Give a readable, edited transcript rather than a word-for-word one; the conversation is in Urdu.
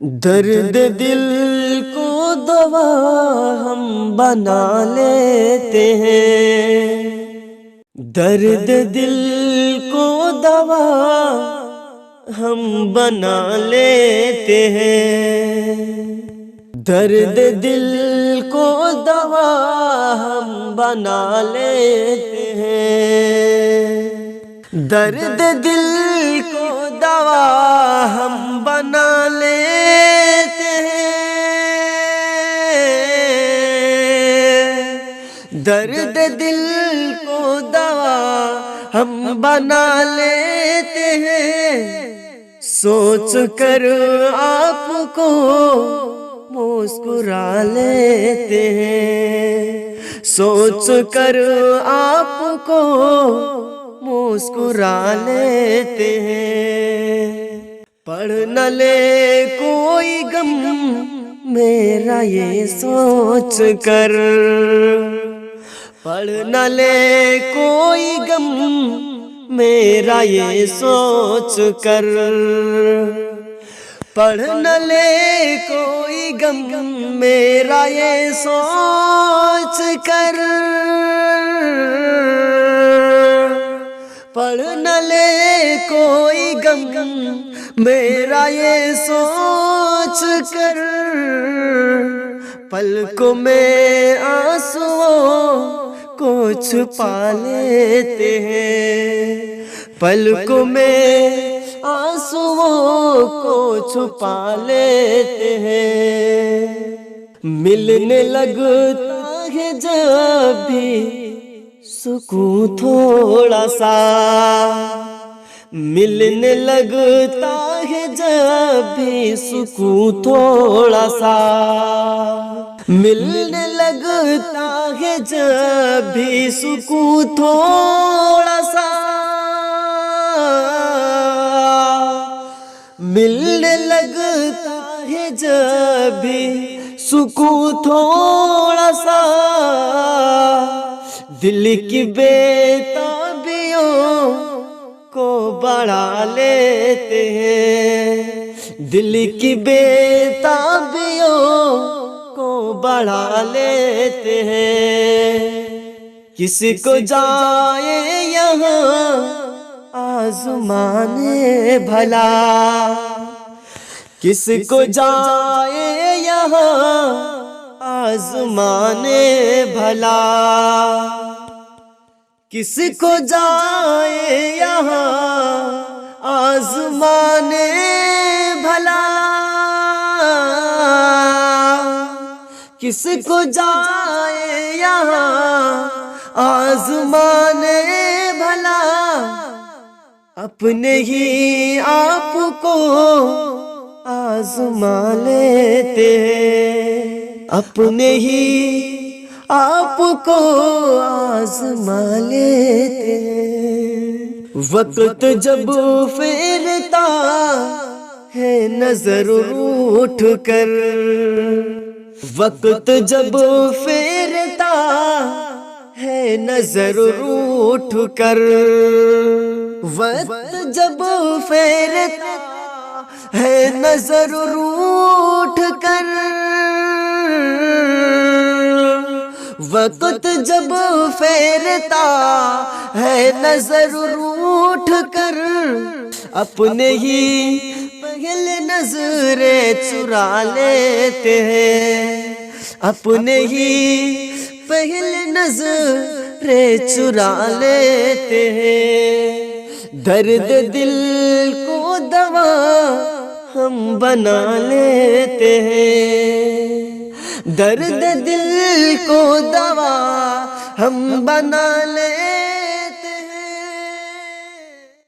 درد دل کو دوا ہم بنا لیتے ہیں، درد دل کو دوا ہم بنا لیتے ہیں، درد دل کو دوا ہم بنا لیتے ہیں، درد دل کو دوا ہم بنا لیتے ہیں، درد دل کو دوا ہم بنا لیتے ہیں، سوچ کر آپ کو مسکرا لیتے ہیں، سوچ کر آپ کو مسکرا لیتے ہیں، پڑھ نہ لے کوئی غم میرا یہ سوچ کر، پڑھ نہ لے کوئی غم میرا یہ سوچ کر، پڑھ نہ لے کوئی غم میرا یہ سوچ کر، پڑھ نہ لے کوئی غم میرا یہ سوچ کر، پلکوں میں آنسوؤں کو چھپا لیتے ہیں، پلکوں میں آنسوؤں کو چھپا لیتے ہیں، ملنے لگتا ہے جب بھی سکون تھوڑا سا، ملنے لگتا ہے جب بھی سکون تھوڑا سا، ملنے لگتا ہے جب بھی سکون تھوڑا سا، ملنے لگتا ہے جب بھی سکون تھوڑا سا، دل کی بےتابیوں کو بڑھا لیتے ہیں، دل کی بےتابیوں کو بڑھا لیتے ہیں، کسی کو جائے یہاں آزمانے بھلا، کس کو جائے یہاں آزمانے بھلا، کس کو جائے یہاں آزمانے بھلا، کس کو جائے یہاں آزمانے بھلا، اپنے ہی آپ کو آزما لیتے ہیں، اپنے ہی آپ کو آزما لیتے ہیں، وقت جب پھرتا ہے نظر اٹھ کر، وقت جب پھرتا ہے نظر اٹھ کر، وقت جب پھرتا ہے نظر اٹھ کر، وقت جب پھرتا ہے نظر اٹھ کر، اپنے ہی پہلے نظریں چرا لیتے ہیں، اپنے ہی پہلے نظریں چرا لیتے ہیں، درد دل کو دوا ہم بنا لیتے ہیں، درد دل کو دوا ہم بنا لیتے